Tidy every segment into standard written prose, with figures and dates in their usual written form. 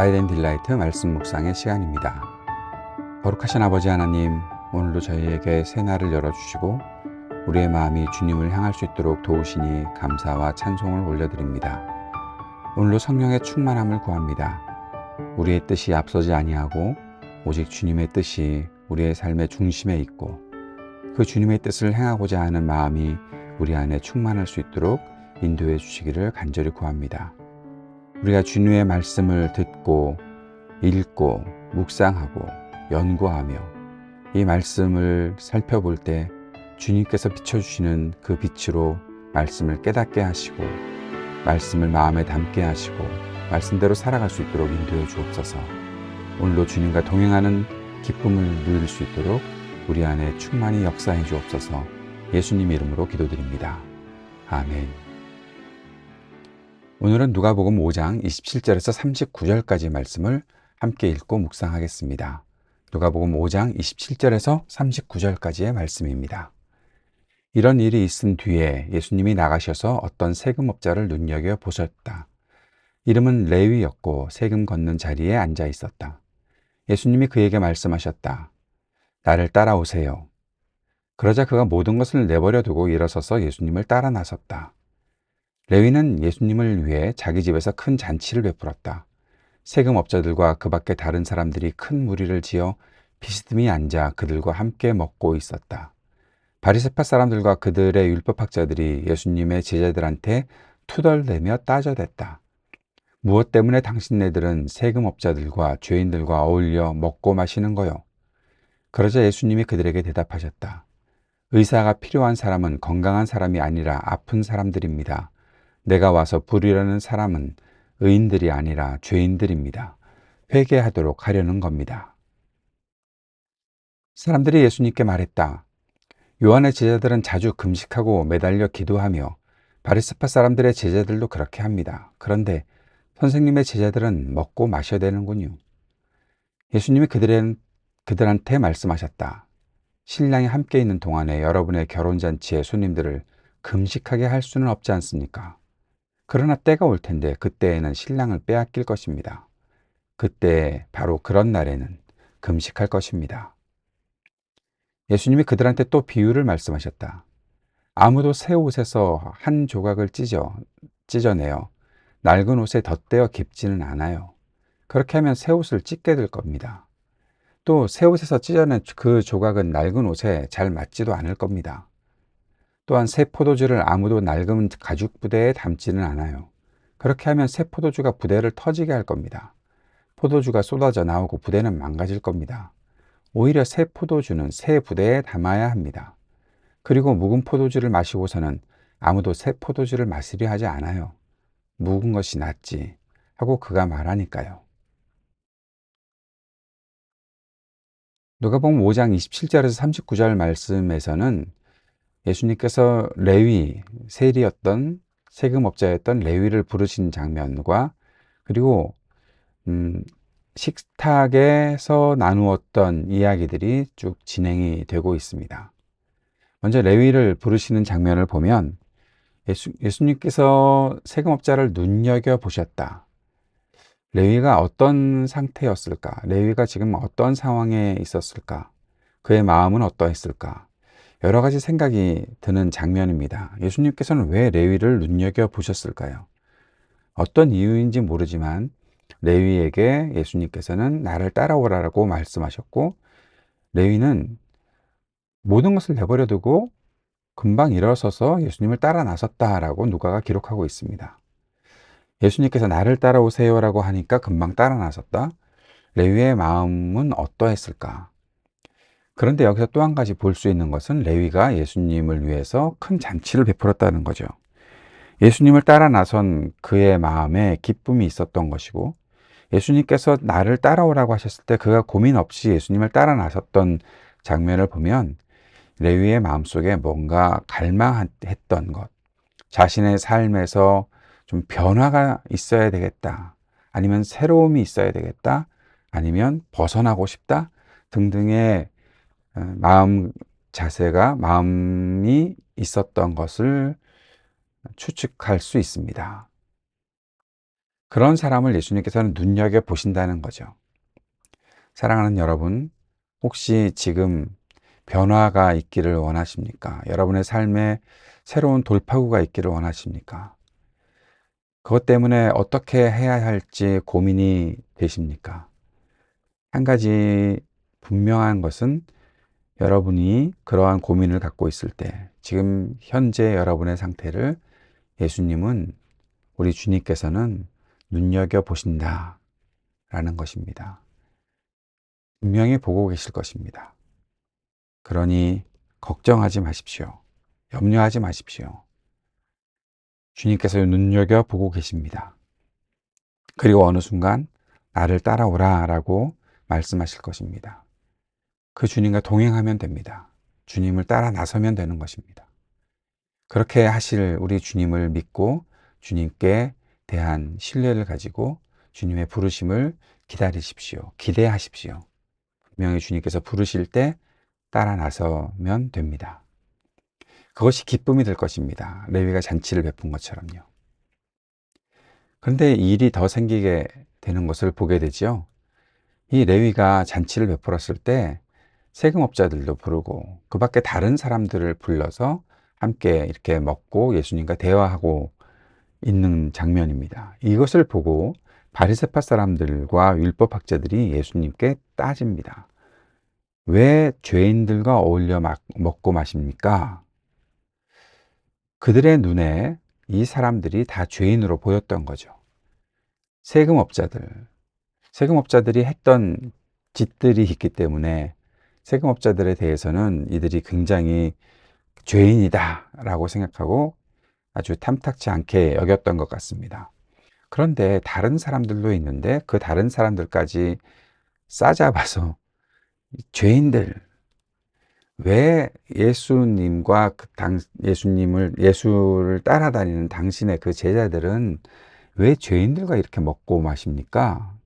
라이트 앤 딜라이트 말씀 묵상의 시간입니다. 거룩하신 아버지 하나님, 오늘도 저희에게 새날을 열어주시고 우리의 마음이 주님을 향할 수 있도록 도우시니 감사와 찬송을 올려드립니다. 오늘도 성령의 충만함을 구합니다. 우리의 뜻이 앞서지 아니하고 오직 주님의 뜻이 우리의 삶의 중심에 있고 그 주님의 뜻을 행하고자 하는 마음이 우리 안에 충만할 수 있도록 인도해 주시기를 간절히 구합니다. 우리가 주님의 말씀을 듣고 읽고 묵상하고 연구하며 이 말씀을 살펴볼 때 주님께서 비춰주시는 그 빛으로 말씀을 깨닫게 하시고 말씀을 마음에 담게 하시고 말씀대로 살아갈 수 있도록 인도해 주옵소서. 오늘도 주님과 동행하는 기쁨을 누릴 수 있도록 우리 안에 충만히 역사해 주옵소서. 예수님 이름으로 기도드립니다. 아멘. 오늘은 누가복음 5장 27절에서 39절까지 말씀을 함께 읽고 묵상하겠습니다. 누가복음 5장 27절에서 39절까지의 말씀입니다. 이런 일이 있은 뒤에 예수님이 나가셔서 어떤 세금업자를 눈여겨보셨다. 이름은 레위였고 세금 걷는 자리에 앉아 있었다. 예수님이 그에게 말씀하셨다. 나를 따라오세요. 그러자 그가 모든 것을 내버려 두고 일어서서 예수님을 따라 나섰다. 레위는 예수님을 위해 자기 집에서 큰 잔치를 베풀었다. 세금업자들과 그 밖에 다른 사람들이 큰 무리를 지어 비스듬히 앉아 그들과 함께 먹고 있었다. 바리새파 사람들과 그들의 율법학자들이 예수님의 제자들한테 투덜대며 따져댔다. 무엇 때문에 당신네들은 세금업자들과 죄인들과 어울려 먹고 마시는 거요? 그러자 예수님이 그들에게 대답하셨다. 의사가 필요한 사람은 건강한 사람이 아니라 아픈 사람들입니다. 내가 와서 부르려는 사람은 의인들이 아니라 죄인들입니다. 회개하도록 하려는 겁니다. 사람들이 예수님께 말했다. 요한의 제자들은 자주 금식하고 매달려 기도하며 바리새파 사람들의 제자들도 그렇게 합니다. 그런데 선생님의 제자들은 먹고 마셔야 되는군요. 예수님이 그들한테 말씀하셨다. 신랑이 함께 있는 동안에 여러분의 결혼잔치의 손님들을 금식하게 할 수는 없지 않습니까? 그러나 때가 올 텐데 그때에는 신랑을 빼앗길 것입니다. 그때 바로 그런 날에는 금식할 것입니다. 예수님이 그들한테 또 비유를 말씀하셨다. 아무도 새 옷에서 한 조각을 찢어내어 낡은 옷에 덧대어 깁지는 않아요. 그렇게 하면 새 옷을 찢게 될 겁니다. 또 새 옷에서 찢어낸 그 조각은 낡은 옷에 잘 맞지도 않을 겁니다. 또한 새 포도주를 아무도 낡은 가죽 부대에 담지는 않아요. 그렇게 하면 새 포도주가 부대를 터지게 할 겁니다. 포도주가 쏟아져 나오고 부대는 망가질 겁니다. 오히려 새 포도주는 새 부대에 담아야 합니다. 그리고 묵은 포도주를 마시고서는 아무도 새 포도주를 마시려 하지 않아요. 묵은 것이 낫지 하고 그가 말하니까요. 누가복음 5장 27절에서 39절 말씀에서는 예수님께서 레위, 세리였던 세금업자였던 레위를 부르신 장면과 그리고 식탁에서 나누었던 이야기들이 쭉 진행이 되고 있습니다. 먼저 레위를 부르시는 장면을 보면 예수님께서 세금업자를 눈여겨보셨다. 레위가 어떤 상태였을까? 레위가 지금 어떤 상황에 있었을까? 그의 마음은 어떠했을까? 여러 가지 생각이 드는 장면입니다. 예수님께서는 왜 레위를 눈여겨보셨을까요? 어떤 이유인지 모르지만 레위에게 예수님께서는 나를 따라오라고 말씀하셨고 레위는 모든 것을 내버려 두고 금방 일어서서 예수님을 따라 나섰다라고 누가가 기록하고 있습니다. 예수님께서 나를 따라오세요라고 하니까 금방 따라 나섰다. 레위의 마음은 어떠했을까? 그런데 여기서 또 한 가지 볼 수 있는 것은 레위가 예수님을 위해서 큰 잔치를 베풀었다는 거죠. 예수님을 따라 나선 그의 마음에 기쁨이 있었던 것이고 예수님께서 나를 따라오라고 하셨을 때 그가 고민 없이 예수님을 따라 나섰던 장면을 보면 레위의 마음속에 뭔가 갈망했던 것, 자신의 삶에서 좀 변화가 있어야 되겠다, 아니면 새로움이 있어야 되겠다, 아니면 벗어나고 싶다 등등의 마음이 있었던 것을 추측할 수 있습니다. 그런 사람을 예수님께서는 눈여겨보신다는 거죠. 사랑하는 여러분, 혹시 지금 변화가 있기를 원하십니까? 여러분의 삶에 새로운 돌파구가 있기를 원하십니까? 그것 때문에 어떻게 해야 할지 고민이 되십니까? 한 가지 분명한 것은 여러분이 그러한 고민을 갖고 있을 때, 지금 현재 여러분의 상태를 예수님은, 우리 주님께서는 눈여겨보신다 라는 것입니다. 분명히 보고 계실 것입니다. 그러니 걱정하지 마십시오. 염려하지 마십시오. 주님께서 눈여겨보고 계십니다. 그리고 어느 순간 나를 따라오라 라고 말씀하실 것입니다. 그 주님과 동행하면 됩니다. 주님을 따라 나서면 되는 것입니다. 그렇게 하실 우리 주님을 믿고 주님께 대한 신뢰를 가지고 주님의 부르심을 기다리십시오. 기대하십시오. 분명히 주님께서 부르실 때 따라 나서면 됩니다. 그것이 기쁨이 될 것입니다. 레위가 잔치를 베푼 것처럼요. 그런데 일이 더 생기게 되는 것을 보게 되죠. 이 레위가 잔치를 베풀었을 때 세금업자들도 부르고 그 밖에 다른 사람들을 불러서 함께 이렇게 먹고 예수님과 대화하고 있는 장면입니다. 이것을 보고 바리새파 사람들과 율법학자들이 예수님께 따집니다. 왜 죄인들과 어울려 먹고 마십니까? 그들의 눈에 이 사람들이 다 죄인으로 보였던 거죠. 세금업자들이 했던 짓들이 있기 때문에 세금업자들에 대해서는 이들이 굉장히 죄인이다 라고 생각하고 아주 탐탁치 않게 여겼던 것 같습니다. 그런데 다른 사람들도 있는데 그 다른 사람들까지 싸잡아서 죄인들, 왜 예수님과 예수를 따라다니는 당신의 그 제자들은 왜 죄인들과 이렇게 먹고 마십니까?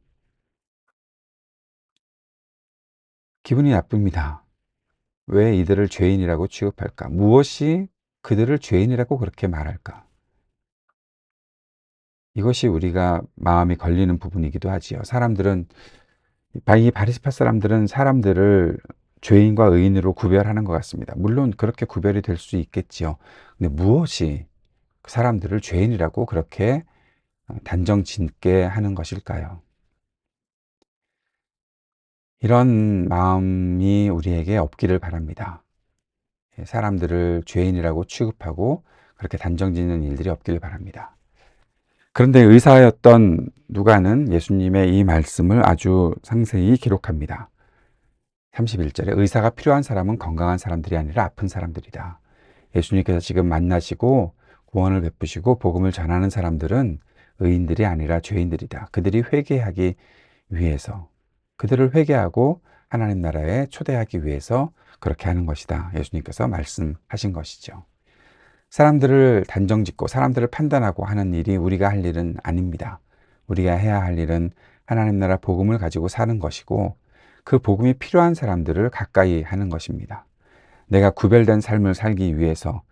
기분이 나쁩니다. 왜 이들을 죄인이라고 취급할까? 무엇이 그들을 죄인이라고 그렇게 말할까? 이것이 우리가 마음이 걸리는 부분이기도 하지요. 이 바리새파 사람들은 사람들을 죄인과 의인으로 구별하는 것 같습니다. 물론 그렇게 구별이 될 수 있겠지요. 근데 무엇이 그 사람들을 죄인이라고 그렇게 단정 짓게 하는 것일까요? 이런 마음이 우리에게 없기를 바랍니다. 사람들을 죄인이라고 취급하고 그렇게 단정 짓는 일들이 없기를 바랍니다. 그런데 의사였던 누가는 예수님의 이 말씀을 아주 상세히 기록합니다. 31절에 의사가 필요한 사람은 건강한 사람들이 아니라 아픈 사람들이다. 예수님께서 지금 만나시고 구원을 베푸시고 복음을 전하는 사람들은 의인들이 아니라 죄인들이다. 그들을 회개하고 하나님 나라에 초대하기 위해서 그렇게 하는 것이다. 예수님께서 말씀하신 것이죠. 사람들을 단정짓고 사람들을 판단하고 하는 일이 우리가 할 일은 아닙니다. 우리가 해야 할 일은 하나님 나라 복음을 가지고 사는 것이고 그 복음이 필요한 사람들을 가까이 하는 것입니다. 내가 구별된 삶을 살기 위해서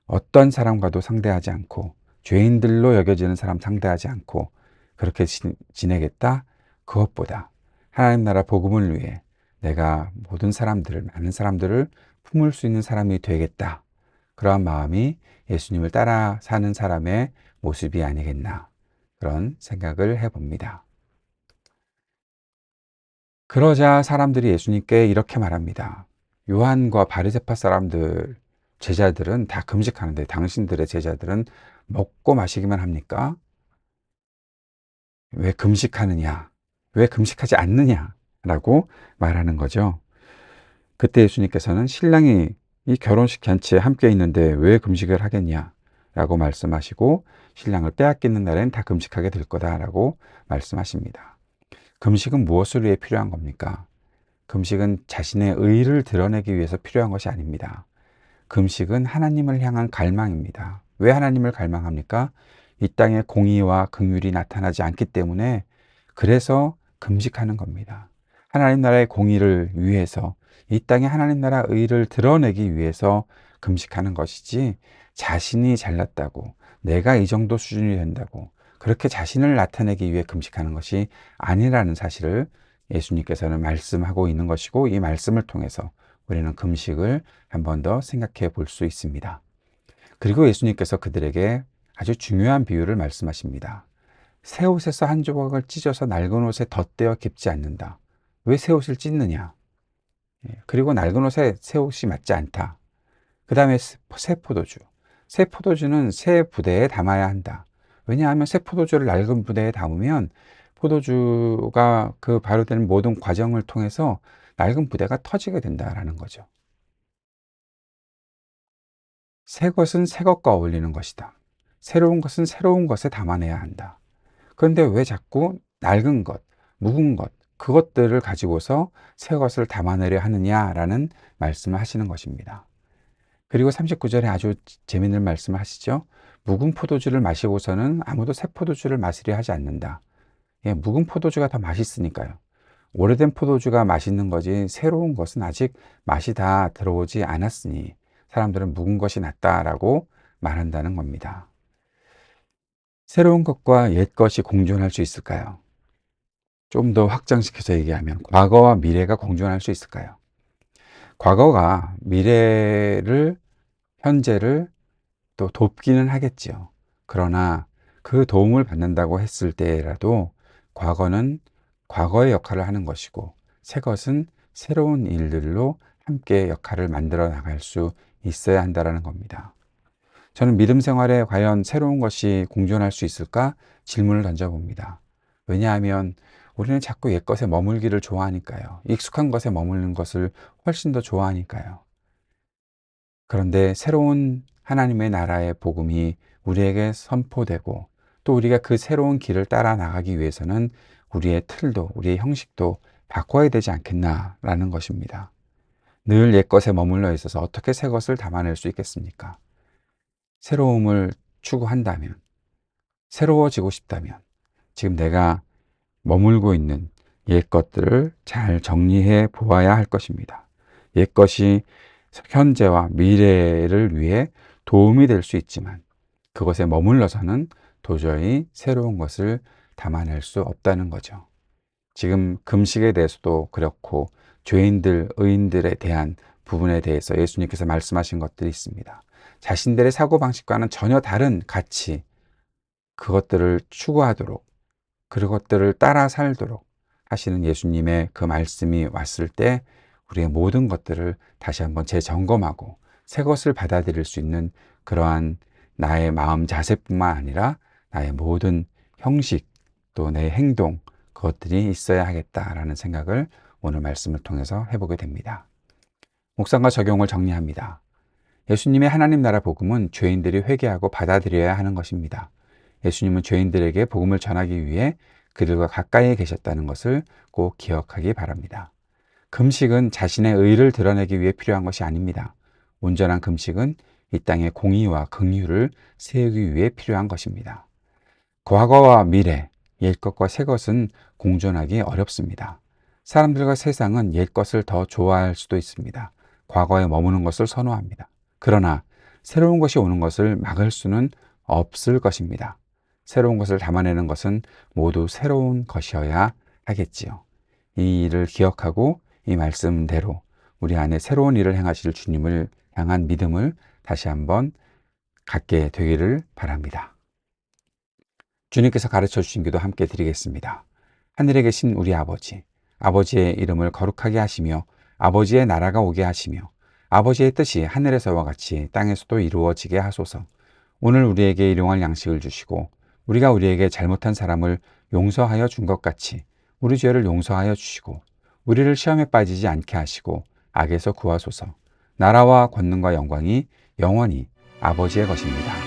어떤 사람과도 상대하지 않고 죄인들로 여겨지는 사람 상대하지 않고 그렇게 지내겠다. 그것보다 하나님 나라 복음을 위해 내가 많은 사람들을 품을 수 있는 사람이 되겠다. 그러한 마음이 예수님을 따라 사는 사람의 모습이 아니겠나. 그런 생각을 해봅니다. 그러자 사람들이 예수님께 이렇게 말합니다. 요한과 바리새파 제자들은 다 금식하는데 당신들의 제자들은 먹고 마시기만 합니까? 왜 금식하느냐? 왜 금식하지 않느냐? 라고 말하는 거죠. 그때 예수님께서는 신랑이 이 결혼식 잔치에 함께 있는데 왜 금식을 하겠냐? 라고 말씀하시고 신랑을 빼앗기는 날엔 다 금식하게 될 거다라고 말씀하십니다. 금식은 무엇을 위해 필요한 겁니까? 금식은 자신의 의를 드러내기 위해서 필요한 것이 아닙니다. 금식은 하나님을 향한 갈망입니다. 왜 하나님을 갈망합니까? 이 땅에 공의와 긍휼이 나타나지 않기 때문에 그래서 금식하는 겁니다. 하나님 나라의 공의를 위해서 이 땅에 하나님 나라 의를 드러내기 위해서 금식하는 것이지 자신이 잘났다고 내가 이 정도 수준이 된다고 그렇게 자신을 나타내기 위해 금식하는 것이 아니라는 사실을 예수님께서는 말씀하고 있는 것이고, 이 말씀을 통해서 우리는 금식을 한 번 더 생각해 볼 수 있습니다. 그리고 예수님께서 그들에게 아주 중요한 비유를 말씀하십니다. 새 옷에서 한 조각을 찢어서 낡은 옷에 덧대어 깁지 않는다. 왜 새 옷을 찢느냐? 그리고 낡은 옷에 새 옷이 맞지 않다. 그 다음에 새 포도주. 새 포도주는 새 부대에 담아야 한다. 왜냐하면 새 포도주를 낡은 부대에 담으면 포도주가 그 발효되는 모든 과정을 통해서 낡은 부대가 터지게 된다라는 거죠. 새 것은 새 것과 어울리는 것이다. 새로운 것은 새로운 것에 담아내야 한다. 그런데 왜 자꾸 낡은 것, 묵은 것, 그것들을 가지고서 새 것을 담아내려 하느냐라는 말씀을 하시는 것입니다. 그리고 39절에 아주 재미있는 말씀을 하시죠. 묵은 포도주를 마시고서는 아무도 새 포도주를 마시려 하지 않는다. 묵은 포도주가 더 맛있으니까요. 오래된 포도주가 맛있는 거지 새로운 것은 아직 맛이 다 들어오지 않았으니 사람들은 묵은 것이 낫다라고 말한다는 겁니다. 새로운 것과 옛 것이 공존할 수 있을까요? 좀 더 확장시켜서 얘기하면 과거와 미래가 공존할 수 있을까요? 과거가 미래를, 현재를 또 돕기는 하겠지요. 그러나 그 도움을 받는다고 했을 때라도 과거는 과거의 역할을 하는 것이고 새 것은 새로운 일들로 함께 역할을 만들어 나갈 수 있어야 한다는 겁니다. 저는 믿음 생활에 과연 새로운 것이 공존할 수 있을까 질문을 던져봅니다. 왜냐하면 우리는 자꾸 옛것에 머물기를 좋아하니까요. 익숙한 것에 머무는 것을 훨씬 더 좋아하니까요. 그런데 새로운 하나님의 나라의 복음이 우리에게 선포되고 또 우리가 그 새로운 길을 따라 나가기 위해서는 우리의 틀도, 우리의 형식도 바꿔야 되지 않겠나라는 것입니다. 늘 옛것에 머물러 있어서 어떻게 새 것을 담아낼 수 있겠습니까? 새로움을 추구한다면, 새로워지고 싶다면 지금 내가 머물고 있는 옛것들을 잘 정리해 보아야 할 것입니다. 옛것이 현재와 미래를 위해 도움이 될 수 있지만 그것에 머물러서는 도저히 새로운 것을 담아낼 수 없다는 거죠. 지금 금식에 대해서도 그렇고 죄인들, 의인들에 대한 부분에 대해서 예수님께서 말씀하신 것들이 있습니다. 자신들의 사고방식과는 전혀 다른 가치, 그것들을 추구하도록, 그것들을 따라 살도록 하시는 예수님의 그 말씀이 왔을 때 우리의 모든 것들을 다시 한번 재점검하고 새 것을 받아들일 수 있는 그러한 나의 마음 자세뿐만 아니라 나의 모든 형식 또 내 행동 그것들이 있어야 하겠다라는 생각을 오늘 말씀을 통해서 해보게 됩니다. 묵상과 적용을 정리합니다. 예수님의 하나님 나라 복음은 죄인들이 회개하고 받아들여야 하는 것입니다. 예수님은 죄인들에게 복음을 전하기 위해 그들과 가까이에 계셨다는 것을 꼭 기억하기 바랍니다. 금식은 자신의 의를 드러내기 위해 필요한 것이 아닙니다. 온전한 금식은 이 땅의 공의와 긍휼을 세우기 위해 필요한 것입니다. 과거와 미래, 옛것과 새것은 공존하기 어렵습니다. 사람들과 세상은 옛것을 더 좋아할 수도 있습니다. 과거에 머무는 것을 선호합니다. 그러나 새로운 것이 오는 것을 막을 수는 없을 것입니다. 새로운 것을 담아내는 것은 모두 새로운 것이어야 하겠지요. 이 일을 기억하고 이 말씀대로 우리 안에 새로운 일을 행하실 주님을 향한 믿음을 다시 한번 갖게 되기를 바랍니다. 주님께서 가르쳐 주신 기도 함께 드리겠습니다. 하늘에 계신 우리 아버지, 아버지의 이름을 거룩하게 하시며 아버지의 나라가 오게 하시며 아버지의 뜻이 하늘에서와 같이 땅에서도 이루어지게 하소서. 오늘 우리에게 일용할 양식을 주시고 우리가 우리에게 잘못한 사람을 용서하여 준 것 같이 우리 죄를 용서하여 주시고 우리를 시험에 빠지지 않게 하시고 악에서 구하소서. 나라와 권능과 영광이 영원히 아버지의 것입니다.